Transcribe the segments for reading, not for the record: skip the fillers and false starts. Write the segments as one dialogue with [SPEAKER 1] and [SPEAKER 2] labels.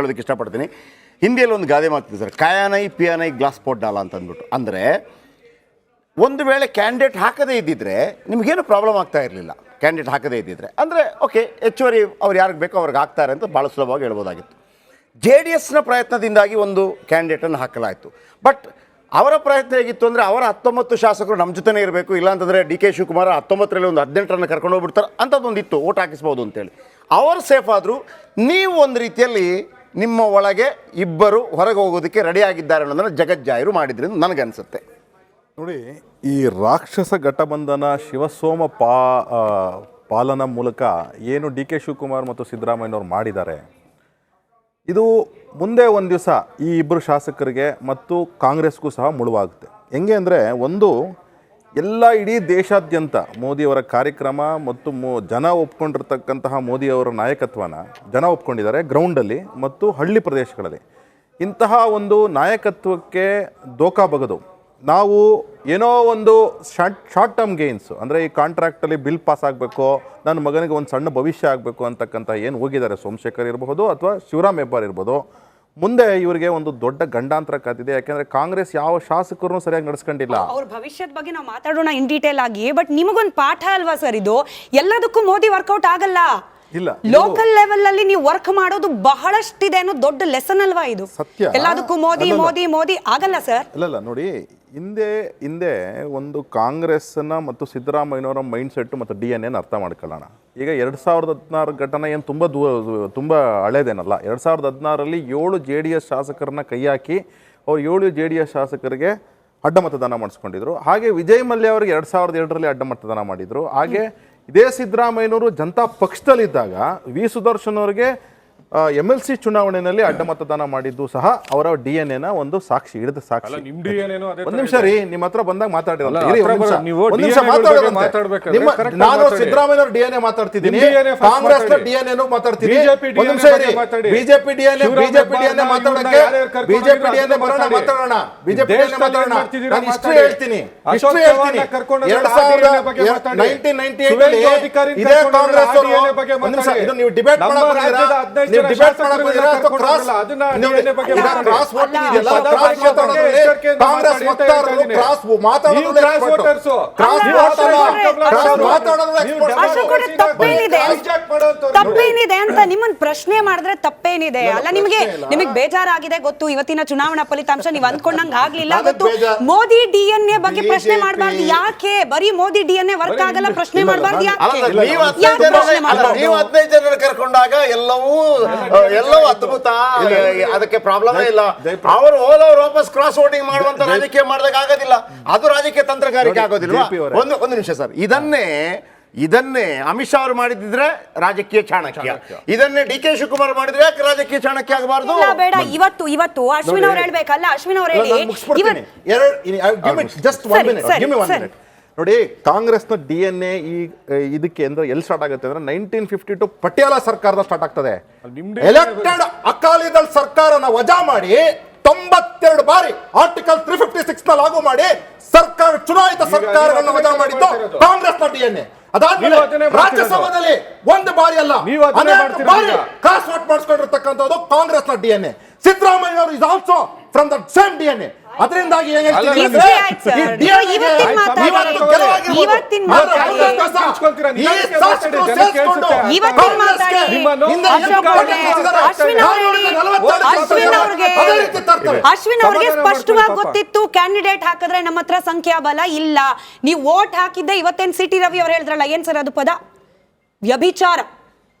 [SPEAKER 1] ಹೇಳೋದಕ್ಕೆ ಇಷ್ಟಪಡ್ತೀನಿ. ಹಿಂದಿಯಲ್ಲಿ ಒಂದು ಗಾದೆ ಮಾತಿದೆ ಸರ್, ಕಾಯಾನೈ ಪಿಯಾನೈ ಗ್ಲಾಸ್ ಪೋಟ್ ಡಾಲ ಅಂತ ಅಂದ್ಬಿಟ್ಟು. ಅಂದರೆ ಒಂದು ವೇಳೆ ಕ್ಯಾಂಡಿಡೇಟ್ ಹಾಕದೇ ಇದ್ದಿದ್ರೆ ನಿಮಗೇನು ಪ್ರಾಬ್ಲಮ್ ಆಗ್ತಾ ಇರಲಿಲ್ಲ. ಕ್ಯಾಂಡಿಡೇಟ್ ಹಾಕದೇ ಇದ್ದಿದ್ರೆ ಅಂದರೆ ಓಕೆ, ಹೆಚ್ಚುವರಿ ಅವ್ರು ಯಾರಿಗೆ ಬೇಕೋ ಅವ್ರಿಗೆ ಹಾಕ್ತಾರೆ ಅಂತ ಭಾಳ ಸುಲಭವಾಗಿ ಹೇಳ್ಬೋದಾಗಿತ್ತು. JDSನ ಪ್ರಯತ್ನದಿಂದಾಗಿ ಒಂದು ಕ್ಯಾಂಡಿಡೇಟನ್ನು ಹಾಕಲಾಯಿತು. ಬಟ್ ಅವರ ಪ್ರಯತ್ನ ಹೇಗಿತ್ತು ಅಂದರೆ ಅವರ 19 ಶಾಸಕರು ನಮ್ಮ ಜೊತೆನೇ ಇರಬೇಕು, ಇಲ್ಲಾಂತಂದರೆ DK ಶಿವಕುಮಾರ್ 19ರಲ್ಲಿ ಒಂದು 18ರನ್ನು ಕರ್ಕೊಂಡು ಹೋಗ್ಬಿಡ್ತಾರೆ ಅಂಥದ್ದೊಂದು ಇತ್ತು, ಓಟ್ ಹಾಕಿಸ್ಬೋದು ಅಂತೇಳಿ. ಅವರು ಸೇಫ್ ಆದರೂ ನೀವು ಒಂದು ರೀತಿಯಲ್ಲಿ ನಿಮ್ಮ ಒಳಗೆ ಇಬ್ಬರು ಹೊರಗೆ ಹೋಗೋದಕ್ಕೆ ರೆಡಿಯಾಗಿದ್ದಾರೆ ಅನ್ನೋದನ್ನು ಜಗಜ್ಜಾಹಿರು ಮಾಡಿದ್ರಿ ಅಂತ ನನಗನ್ಸುತ್ತೆ.
[SPEAKER 2] ನೋಡಿ, ಈ ರಾಕ್ಷಸ ಘಟಬಂಧನ ಶಿವಸೋಮ ಪಾಲನ ಮೂಲಕ ಏನು DK ಶಿವಕುಮಾರ್ ಮತ್ತು ಸಿದ್ದರಾಮಯ್ಯನವ್ರು ಮಾಡಿದ್ದಾರೆ, ಇದು ಮುಂದೆ ಒಂದು ದಿವಸ ಈ ಇಬ್ಬರು ಶಾಸಕರಿಗೆ ಮತ್ತು ಕಾಂಗ್ರೆಸ್ಗೂ ಸಹ ಮುಳುವಾಗುತ್ತೆ. ಹೆಂಗೆ ಅಂದರೆ, ಒಂದು ಎಲ್ಲ ಇಡೀ ದೇಶಾದ್ಯಂತ ಮೋದಿಯವರ ಕಾರ್ಯಕ್ರಮ ಮತ್ತು ಜನ ಒಪ್ಕೊಂಡಿರ್ತಕ್ಕಂತಹ ಮೋದಿಯವರ ನಾಯಕತ್ವನ ಜನ ಒಪ್ಕೊಂಡಿದ್ದಾರೆ ಗ್ರೌಂಡಲ್ಲಿ ಮತ್ತು ಹಳ್ಳಿ ಪ್ರದೇಶಗಳಲ್ಲಿ. ಇಂತಹ ಒಂದು ನಾಯಕತ್ವಕ್ಕೆ ದೋಖಾ ಬಗೆದು ನಾವು ಏನೋ ಒಂದು ಶಾರ್ಟ್ ಟರ್ಮ್ ಗೇನ್ಸು, ಅಂದರೆ ಈ ಕಾಂಟ್ರಾಕ್ಟಲ್ಲಿ ಬಿಲ್ ಪಾಸ್ ಆಗಬೇಕು, ನನ್ನ ಮಗನಿಗೆ ಒಂದು ಸಣ್ಣ ಭವಿಷ್ಯ ಆಗಬೇಕು ಅಂತಕ್ಕಂಥ ಏನು ಹೋಗಿದ್ದಾರೆ ಸೋಮಶೇಖರ್ ಇರಬಹುದು ಅಥವಾ ಶಿವರಾಮ್ ಹೆಬ್ಬಾರ್ ಇರ್ಬೋದು, ಮುಂದೆ ಇವರಿಗೆ ಒಂದು ದೊಡ್ಡ ಗಂಡಾಂತರ ಕಾದಿದೆ. ಯಾಕೆಂದರೆ ಕಾಂಗ್ರೆಸ್ ಯಾವ ಶಾಸಕರನ್ನು ಸರಿಯಾಗಿ ನಡೆಸ್ಕೊಂಡಿಲ್ಲ.
[SPEAKER 3] ಅವ್ರ ಭವಿಷ್ಯದ ಬಗ್ಗೆ ನಾವು ಮಾತಾಡೋಣ ಇನ್ ಡೀಟೇಲ್ ಆಗಿ. ಬಟ್ ನಿಮಗೊಂದು ಪಾಠ ಅಲ್ವಾ ಸರ್ ಇದು? ಎಲ್ಲದಕ್ಕೂ ಮೋದಿ ವರ್ಕೌಟ್ ಆಗಲ್ಲ.
[SPEAKER 2] ಇಲ್ಲ,
[SPEAKER 3] ಲೋಕಲ್ ಲೆವೆಲ್ ಅಲ್ಲಿ ನೀವು ವರ್ಕ್ ಮಾಡೋದು ಬಹಳಷ್ಟಿದೆ ಅನ್ನೋ ದೊಡ್ಡ ಲೆಸನ್ ಅಲ್ವಾ ಇದು?
[SPEAKER 2] ಸತ್ಯ.
[SPEAKER 3] ಎಲ್ಲದಕ್ಕೂ ಮೋದಿ ಮೋದಿ ಮೋದಿ ಆಗಲ್ಲ ಸರ್.
[SPEAKER 2] ಇಲ್ಲ ನೋಡಿ, ಹಿಂದೆ ಒಂದು ಕಾಂಗ್ರೆಸ್ನ ಮತ್ತು ಸಿದ್ದರಾಮಯ್ಯನವರ ಮೈಂಡ್ ಸೆಟ್ ಮತ್ತು DNA ಅರ್ಥ ಮಾಡ್ಕೊಳ್ಳೋಣ. ಈಗ 2016 ಘಟನೆ ಏನು ತುಂಬ ಹಳೇದೇನಲ್ಲ. 2016ರಲ್ಲಿ 7 JDS ಶಾಸಕರನ್ನ ಕೈ ಹಾಕಿ ಅವ್ರು 7 JDS ಶಾಸಕರಿಗೆ ಅಡ್ಡ ಮತದಾನ ಮಾಡಿಸ್ಕೊಂಡಿದ್ರು. ಹಾಗೆ ವಿಜಯ್ ಮಲ್ಯ ಅವರಿಗೆ 2002ರಲ್ಲಿ ಅಡ್ಡ ಮತದಾನ ಮಾಡಿದ್ರು. ಹಾಗೆ ಇದೇ ಸಿದ್ದರಾಮಯ್ಯನವರು ಜನತಾ ಪಕ್ಷದಲ್ಲಿದ್ದಾಗ ವಿ ಸುದರ್ಶನ್ ಅವರಿಗೆ MLC ಚುನಾವಣೆಯಲ್ಲಿ ಅಡ್ಡ ಮತದಾನ ಮಾಡಿದ್ದು ಸಹ ಅವರ DNA ಒಂದು ಸಾಕ್ಷಿ, ಹಿಡಿದ ಸಾಕ್ಷಿ. ಒಂದು ನಿಮಿಷ ರೀ, ನಿಮ್ಮ ಹತ್ರ ಬಂದಾಗ ಮಾತಾಡಿರಲ್ಲ. ನಾನು ಸಿದ್ದರಾಮಯ್ಯವ್ರ DNA ಮಾತಾಡ್ತಿದ್ದೀನಿ, ಕಾಂಗ್ರೆಸ್ DNA ಮಾತಾಡ್ತೀನಿ. ಬಿಜೆಪಿ DNA ಮಾತಾಡಕ್ಕೆ ಬಿಜೆಪಿ DNA ಬರೋಣ, ಮಾತಾಡೋಣ. ಬಿಜೆಪಿ DNA ಮಾತಾಡೋಣ. ನಾನು ಹಿಸ್ಟ್ರಿ ಹೇಳ್ತೀನಿ. 1998 ಇದೇ ಕಾಂಗ್ರೆಸ್ ಅವರು ನೀವು ಡಿಬೇಟ್ ಮಾಡಕ್ಕೆ
[SPEAKER 3] ತಪ್ಪೇನಿದೆ ಅಂತ ನಿಮ್ಮನ್ನ ಪ್ರಶ್ನೆ ಮಾಡಿದ್ರೆ ತಪ್ಪೇನಿದೆ ಅಲ್ಲ? ನಿಮಗೆ ಬೇಜಾರಾಗಿದೆ ಗೊತ್ತು, ಇವತ್ತಿನ ಚುನಾವಣಾ ಫಲಿತಾಂಶ ನೀವು ಅಂದ್ಕೊಂಡಂಗೆ ಆಗ್ಲಿಲ್ಲ ಗೊತ್ತು. ಮೋದಿ DNA ಬಗ್ಗೆ ಪ್ರಶ್ನೆ ಮಾಡಬಾರ್ದು. ಯಾಕೆ ಬರೀ ಮೋದಿ DNA ವರ್ಕ್ ಆಗಲ್ಲ ಪ್ರಶ್ನೆ ಮಾಡಬಾರ್ದು? ಯಾಕೆ?
[SPEAKER 1] ನೀವು 15 ಜನರು ಕರ್ಕೊಂಡಾಗ ಎಲ್ಲವೂ ಅದ್ಭುತ, ಅದಕ್ಕೆ ಪ್ರಾಬ್ಲಮ್ ಇಲ್ಲ. ಅವರು ಹೋದವ್ರು ವಾಪಸ್ ಕ್ರಾಸ್ ವೋಟಿಂಗ್ ಮಾಡುವಂತ ರಾಜಕೀಯ ಮಾಡಿದಾಗ ಆಗೋದಿಲ್ಲ. ಅದು ರಾಜಕೀಯ ತಂತ್ರಗಾರಿಕೆ ಆಗೋದಿಲ್ಲ. ಒಂದು ನಿಮಿಷ ಸರ್, ಇದನ್ನೇ ಅಮಿತ್ ಶಾ ಅವರು ಮಾಡಿದ್ರೆ ರಾಜಕೀಯ ಚಾಣಕ್ಯ, ಇದನ್ನೇ DK ಶಿವಕುಮಾರ್ ಮಾಡಿದ್ರೆ ಯಾಕೆ ರಾಜಕೀಯ ಚಾಣಕ್ಯ ಆಗಬಾರ್ದು?
[SPEAKER 3] ಬೇಡ, ಇವತ್ತು ಅಶ್ವಿನ್ ಅವ್ರು ಹೇಳ್ಬೇಕಲ್ಲ. ಅಶ್ವಿನ್ ಅವ್ರು ಹೇಳಿ.
[SPEAKER 2] ನೋಡಿ, ಕಾಂಗ್ರೆಸ್ನ DNA ಇದಕ್ಕೆ ಅಂದ್ರೆ ಎಲ್ಲಿ ಸ್ಟಾರ್ಟ್ ಆಗುತ್ತೆ ಅಂದ್ರೆ 1952 ಪಟಿಯಾಲ ಸರ್ಕಾರದ ಸ್ಟಾರ್ಟ್ ಆಗ್ತದೆ. ಎಲೆಕ್ಟೆಡ್ ಅಕಾಲಿ ದಳ ಸರ್ಕಾರನ ವಜಾ ಮಾಡಿ 92 ಬಾರಿ ಆರ್ಟಿಕಲ್ 356 ನ ಲಾಗು ಮಾಡಿ ಸರ್ಕಾರ ಚುನಾಯಿತ ಸರ್ಕಾರಗಳನ್ನು ವಜಾ ಮಾಡಿದ್ದು ಕಾಂಗ್ರೆಸ್ನ DNA. ಅದಾದ್ಮೇಲೆ ರಾಜ್ಯಸಭಾದಲ್ಲಿ ಒಂದು ಬಾರಿ ಅಲ್ಲ, ಅನೇಕ ಬಾರಿ ಕ್ರಾಸ್ ವೋಟ್ ಮಾಡಿಸ್ಕೊಂಡಿರ್ತಕ್ಕಂಥದ್ದು ಕಾಂಗ್ರೆಸ್ನ DNA. ಸಿದ್ದರಾಮಯ್ಯ ಅವರು is also from the same DNA. ಅದರಿಂದಾಗಿ
[SPEAKER 3] ಅಶ್ವಿನ್ ಅವ್ರಿಗೆ ಸ್ಪಷ್ಟವಾಗಿ ಗೊತ್ತಿತ್ತು ಕ್ಯಾಂಡಿಡೇಟ್ ಹಾಕಿದ್ರೆ ನಮ್ಮ ಹತ್ರ ಸಂಖ್ಯಾಬಲ ಇಲ್ಲ. ನೀವು ವೋಟ್ ಹಾಕಿದ್ದೆ. ಇವತ್ತೇನ್ ಸಿಟಿ ರವಿ ಅವ್ರು ಹೇಳಿದ್ರಲ್ಲ, ಏನ್ ಸರ್ ಅದು ಪದ? ವ್ಯಭಿಚಾರ,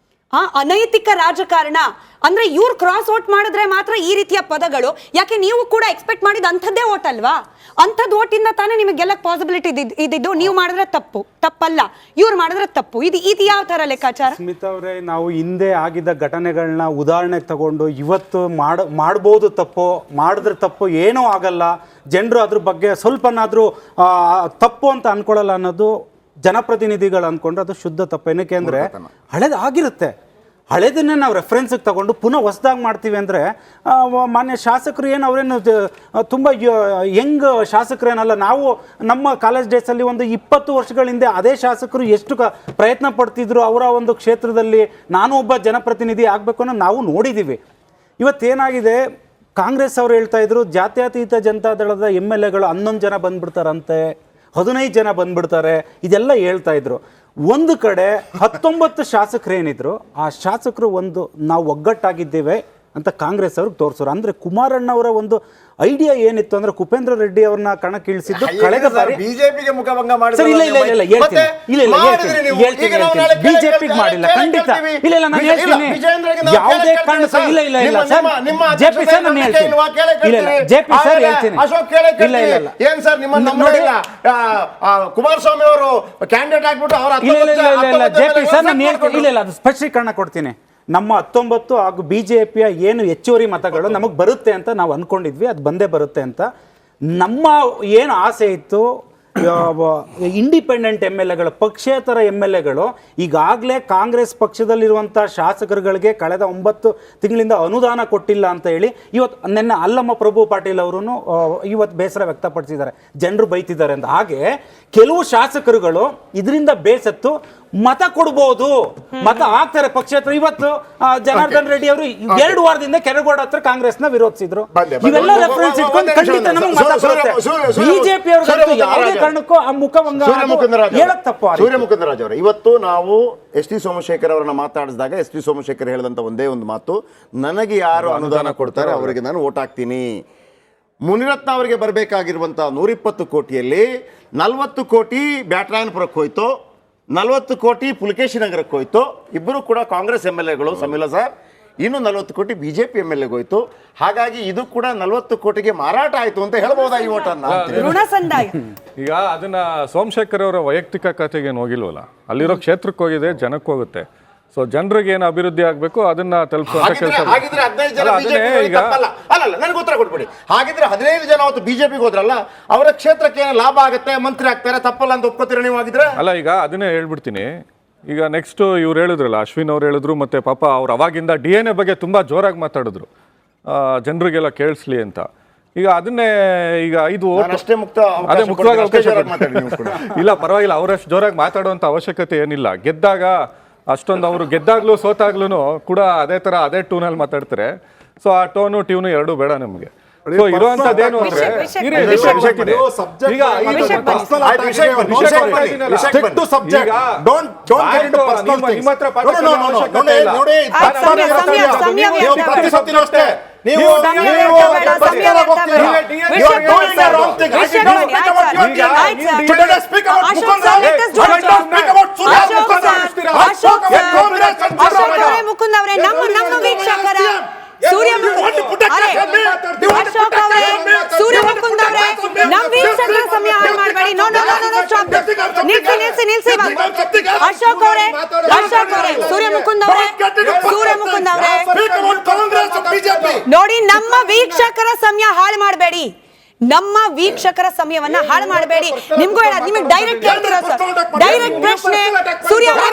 [SPEAKER 3] ಅನೈತಿಕ ರಾಜಕಾರಣ. ಅಂದ್ರೆ ಇವ್ರು ಕ್ರಾಸ್ ವೋಟ್ ಮಾಡಿದ್ರೆ ಮಾತ್ರ ಈ ರೀತಿಯ ಪದಗಳು. ಯಾಕೆ ನೀವು ಕೂಡ ಎಕ್ಸ್ಪೆಕ್ಟ್ ಮಾಡಿದ ಅಂಥದ್ದೇ ವೋಟ್ ಅಲ್ವಾ? ಅಂಥದ್ದು ವೋಟಿಂದ ತಾನೇ ನಿಮಗೆ ಗೆಲ್ಲಕ್ ಪಾಸಿಬಿಲಿಟಿ ಇದ್ದಿದ್ದು. ನೀವು ಮಾಡಿದ್ರೆ ತಪ್ಪಲ್ಲ, ಇವ್ರು ಮಾಡಿದ್ರೆ ತಪ್ಪು. ಇದು ಯಾವ ತರ ಲೆಕ್ಕಾಚಾರ?
[SPEAKER 4] ಸ್ಮಿತಾ ಅವರೇ, ನಾವು ಹಿಂದೆ ಆಗಿದ್ದ ಘಟನೆಗಳನ್ನ ಉದಾಹರಣೆಗೆ ತಗೊಂಡು ಇವತ್ತು ಮಾಡ್ಬೋದು ತಪ್ಪು, ಮಾಡಿದ್ರೆ ತಪ್ಪು ಏನೂ ಆಗಲ್ಲ, ಜನರು ಅದ್ರ ಬಗ್ಗೆ ಸ್ವಲ್ಪನಾದ್ರೂ ತಪ್ಪು ಅಂತ ಅನ್ಕೊಳ್ಳಲ್ಲ ಅನ್ನೋದು ಜನಪ್ರತಿನಿಧಿಗಳು ಅಂದ್ಕೊಂಡ್ರೆ ಅದು ಶುದ್ಧ ತಪ್ಪು. ಏನಕ್ಕೆ ಅಂದರೆ ಹಳೇದು ಆಗಿರುತ್ತೆ, ಹಳೇದನ್ನೇ ನಾವು ರೆಫರೆನ್ಸಿಗೆ ತಗೊಂಡು ಪುನಃ ಹೊಸದಾಗಿ ಮಾಡ್ತೀವಿ ಅಂದರೆ ಮಾನ್ಯ ಶಾಸಕರು ಏನು ಅವರೇನು ತುಂಬ ಯಂಗ್ ಶಾಸಕರೇನಲ್ಲ. ನಾವು ನಮ್ಮ ಕಾಲೇಜ್ ಡೇಸಲ್ಲಿ ಒಂದು 20 ವರ್ಷಗಳ ಹಿಂದೆ ಅದೇ ಶಾಸಕರು ಎಷ್ಟು ಪ್ರಯತ್ನ ಪಡ್ತಿದ್ರು ಅವರ ಒಂದು ಕ್ಷೇತ್ರದಲ್ಲಿ. ನಾನು ಒಬ್ಬ ಜನಪ್ರತಿನಿಧಿ ಆಗಬೇಕು ಅನ್ನೋ ನಾವು ನೋಡಿದ್ದೀವಿ. ಇವತ್ತೇನಾಗಿದೆ, ಕಾಂಗ್ರೆಸ್ ಅವರು ಹೇಳ್ತಾ ಇದ್ರು ಜಾತ್ಯತೀತ ಜನತಾದಳದ MLAಗಳು 11 ಜನ ಬಂದ್ಬಿಡ್ತಾರಂತೆ, 15 ಜನ ಬಂದ್ಬಿಡ್ತಾರೆ, ಇದೆಲ್ಲ ಹೇಳ್ತಾ ಇದ್ರು. ಒಂದು ಕಡೆ 19 ಶಾಸಕರೇನಿದ್ರು, ಆ ಶಾಸಕರು ನಾವು ಒಗ್ಗಟ್ಟಾಗಿದ್ದೇವೆ ಅಂತ ಕಾಂಗ್ರೆಸ್ ಅವ್ರಿಗೆ ತೋರಿಸೋರು. ಅಂದ್ರೆ ಕುಮಾರಣ್ಣವರ ಒಂದು ಐಡಿಯಾ ಏನಿತ್ತು ಅಂದ್ರೆ ಕುಪೇಂದ್ರ ರೆಡ್ಡಿ ಅವ್ರನ್ನ ಕಣಕ್ಕಿಳಿಸಿದ್ದು ಕಳೆದ ಬಾರಿ
[SPEAKER 1] ಬಿಜೆಪಿಗೆ ಮುಖಭಂಗ ಮಾಡಿದ್ರು.
[SPEAKER 4] ಸರ್, ಇಲ್ಲ ಬಿಜೆಪಿಗೆ ಮಾಡಿಲ್ಲ, ಖಂಡಿತ ಇಲ್ಲ, ನಾನು ಹೇಳ್ತೀನಿ ಯಾವುದೇ ಕಾರಣ ಸರ್, ಇಲ್ಲ ಸರ್, ಜೆಪಿ ಸರ್ ನಾನು ಹೇಳ್ತೀನಿ, ಇಲ್ಲ ಜೆಪಿ ಸರ್ ಹೇಳ್ತೀನಿ, ಇಲ್ಲ
[SPEAKER 1] ಏನ್ ಸರ್ ನಿಮ್ಮ ಕುಮಾರಸ್ವಾಮಿ ಅವರು ಕ್ಯಾಂಡಿಡೇಟ್ ಆಗ್ಬಿಟ್ಟು ಅವರ
[SPEAKER 4] ಇಲ್ಲ ಜೆಪಿ ಸರ್ ನಾನು ಹೇಳ್ತೀನಿ, ಇಲ್ಲ ಅದು ಸ್ಪಷ್ಟೀಕರಣ ಕೊಡ್ತೀನಿ. ನಮ್ಮ 19 ಹಾಗೂ BJPಯ ಏನು ಹೆಚ್ಚುವರಿ ಮತಗಳು ನಮಗೆ ಬರುತ್ತೆ ಅಂತ ನಾವು ಅಂದ್ಕೊಂಡಿದ್ವಿ, ಅದು ಬಂದೇ ಬರುತ್ತೆ ಅಂತ. ನಮ್ಮ ಏನು ಆಸೆ ಇತ್ತು, ಇಂಡಿಪೆಂಡೆಂಟ್ MLAಗಳು, ಪಕ್ಷೇತರ MLAಗಳು ಈಗಾಗಲೇ ಕಾಂಗ್ರೆಸ್ ಪಕ್ಷದಲ್ಲಿರುವಂಥ ಶಾಸಕರುಗಳಿಗೆ ಕಳೆದ 9 ತಿಂಗಳಿಂದ ಅನುದಾನ ಕೊಟ್ಟಿಲ್ಲ ಅಂತ ಹೇಳಿ ಇವತ್ತು ನಿನ್ನೆ ಅಲ್ಲಮ್ಮ ಪ್ರಭು ಪಾಟೀಲ್ ಅವರು ಇವತ್ತು ಬೇಸರ ವ್ಯಕ್ತಪಡಿಸಿದ್ದಾರೆ, ಜನರು ಬೈತಿದ್ದಾರೆ ಅಂತ. ಹಾಗೆ ಕೆಲವು ಶಾಸಕರುಗಳು ಇದರಿಂದ ಬೇಸತ್ತು ಮತ ಕೊಡ್ಬೋದು, ಮತ ಹಾಕ್ತಾರೆ ಪಕ್ಷೇತರ. ಇವತ್ತು ಜನಾರ್ದನ್ ರೆಡ್ಡಿ ಅವರು 2 ವಾರದಿಂದ ಕೆರಗೋಡ ಹತ್ರ ಕಾಂಗ್ರೆಸ್ನ ವಿರೋಧಿಸಿದ್ರು. ಇವೆಲ್ಲ ರೆಫರೆನ್ಸ್ ಇಟ್ಕೊಂಡು ಖಂಡಿತ ನಮಗೆ ಮತ ಬರುತ್ತೆ. ಬಿಜೆಪಿ ಅವರು ಯಾವುದೇ ಕಾರಣಕ್ಕೂ ಆ ಮುಖಭಂಗ ಹೇಳಕ್ ತಪ್ಪು.
[SPEAKER 1] ಸೂರ್ಯಮುಕುಂದರಾಜ್ ಅವರು, ಇವತ್ತು ನಾವು ಎಸ್ ಟಿ ಸೋಮಶೇಖರ್ ಅವರನ್ನ ಮಾತಾಡಿಸಿದಾಗ ಎಸ್ ಟಿ ಸೋಮಶೇಖರ್ ಹೇಳಿದಂತ ಒಂದೇ ಒಂದು ಮಾತು, ನನಗೆ ಯಾರು ಅನುದಾನ ಕೊಡ್ತಾರೆ ಅವರಿಗೆ ನಾನು ವೋಟ್ ಹಾಕ್ತೀನಿ. ಮುನಿರತ್ನ ಅವರಿಗೆ ಬರಬೇಕಾಗಿರುವಂತ 120 ಕೋಟಿಯಲ್ಲಿ 40 ಕೋಟಿ ಬ್ಯಾಟ್ರಾಯನಪುರಕ್ಕೆ ಹೋಯ್ತು, 40 ಕೋಟಿ ಪುಲಕೇಶಿ ನಗರಕ್ಕೆ ಹೋಯ್ತು. ಇಬ್ಬರು ಕೂಡ ಕಾಂಗ್ರೆಸ್ MLAಗಳು ಸಮಿಲ ಸರ್. ಇನ್ನು 40 ಕೋಟಿ ಬಿಜೆಪಿ MLAಗೆ ಹೋಯ್ತು. ಹಾಗಾಗಿ ಇದು ಕೂಡ 40 ಕೋಟಿಗೆ ಮಾರಾಟ ಆಯ್ತು ಅಂತ ಹೇಳ್ಬೋದಾ ಈ ಓಟನ್ನ?
[SPEAKER 3] ಋಣ ಸಂದಾಯ.
[SPEAKER 5] ಈಗ ಅದನ್ನ ಸೋಮಶೇಖರ್ ಅವರ ವೈಯಕ್ತಿಕ ಖಾತೆಗೆ ಏನು ಹೋಗಿಲ್ವಲ್ಲ, ಅಲ್ಲಿರೋ ಕ್ಷೇತ್ರಕ್ಕೆ ಹೋಗಿದೆ, ಜನಕ್ಕೆ ಹೋಗುತ್ತೆ. ಸೊ ಜನರಿಗೆ ಏನು ಅಭಿವೃದ್ಧಿ ಆಗಬೇಕು ಅದನ್ನ ತಲುಪಿಸುವಂತ ಕೆಲಸ.
[SPEAKER 1] ಹಾಗಿದ್ರೆ 15 ಜನ ಬಿಜೆಪಿ ತಪ್ಪಲ್ಲ, ಅಲ್ಲ ನನಗೆ ಉತ್ತರ ಕೊಟ್ಬಿಡಿ. ಹಾಗಿದ್ರೆ 15 ಜನ ಅವತ್ತು ಬಿಜೆಪಿಗೆ ಹೋದ್ರಲ್ಲ, ಅವರ ಕ್ಷೇತ್ರಕ್ಕೆ ಏನು ಲಾಭ ಆಗುತ್ತೆ, ಮಂತ್ರಿ ಆಗ್ತಾರೆ, ತಪ್ಪಲ್ಲ ಅಂತ ಒಪ್ಕೋತೀರ ನೀವು? ಆಗಿದ್ರೆ
[SPEAKER 5] ಅಲ್ಲ, ಈಗ ಅದನ್ನೇ ಹೇಳ್ಬಿಡ್ತೀನಿ. ಈಗ ನೆಕ್ಸ್ಟ್ ಇವ್ರು ಹೇಳಿದ್ರಲ್ಲ, ಅಶ್ವಿನ್ ಅವ್ರು ಹೇಳಿದ್ರು, ಮತ್ತೆ ಪಾಪ ಅವ್ರು ಅವಾಗಿಂದ DNA ಬಗ್ಗೆ ತುಂಬಾ ಜೋರಾಗಿ ಮಾತಾಡಿದ್ರು, ಜನರಿಗೆಲ್ಲ ಕೇಳಿಸ್ಲಿ ಅಂತ. ಈಗ ಅದನ್ನೇ ಈಗ 5
[SPEAKER 1] ಅಷ್ಟೇ ಮುಕ್ತ
[SPEAKER 5] ಅದೇ ಮುಖ್ಯವಾಗಿ ಅವಕಾಶ ಇಲ್ಲ, ಪರವಾಗಿಲ್ಲ, ಅವರಷ್ಟು ಜೋರಾಗಿ ಮಾತಾಡುವಂತ ಅವಶ್ಯಕತೆ ಏನಿಲ್ಲ. ಗೆದ್ದಾಗ ಅಷ್ಟೊಂದು ಅವರು ಗೆದ್ದಾಗ್ಲೂ ಸೋತಾಗ್ಲೂ ಕೂಡ ಅದೇ ತರ ಅದೇ ಟೂನಲ್ಲಿ ಮಾತಾಡ್ತಾರೆ. ಸೊ ಆ ಟೋನು ಟ್ಯೂನು ಎರಡೂ ಬೇಡ ನಮಗೆ. ಸೊ ಇರುವಂತದ್ದೇನು ಅಂದ್ರೆ
[SPEAKER 3] ಮುಕುಂದ್ ಅವರೇ, ನಮ್ಮ ವೀಕ್ಷಕರ ಸೂರ್ಯಮುಕುಂದ್ ಅವರೇ, ನಮ್ಮ ವೀಕ್ಷಕರ ಸಮಯ ಹಾಳು ಮಾಡಬೇಡಿ. ನಿಲ್ಸಿ. ಅಶೋಕ್ ಅವರೇ, ಸೂರ್ಯಮುಕುಂದ್ ಅವರೇ ನೋಡಿ, ನಮ್ಮ ವೀಕ್ಷಕರ ಸಮಯ ಹಾಳು ಮಾಡಬೇಡಿ. ನಮ್ಮ ವೀಕ್ಷಕರ ಸಮಯವನ್ನ ಹಾಳು ಮಾಡಬೇಡಿ. ನಿಮ್ಗೂ ಹೇಳ, ನಿಮಗೆ ಡೈರೆಕ್ಟ್ ಹೇಳ್ತಿರೋ ಸರ್, ಡೈರೆಕ್ಟ್ ಪ್ರಶ್ನೆ. ಸೂರ್ಯ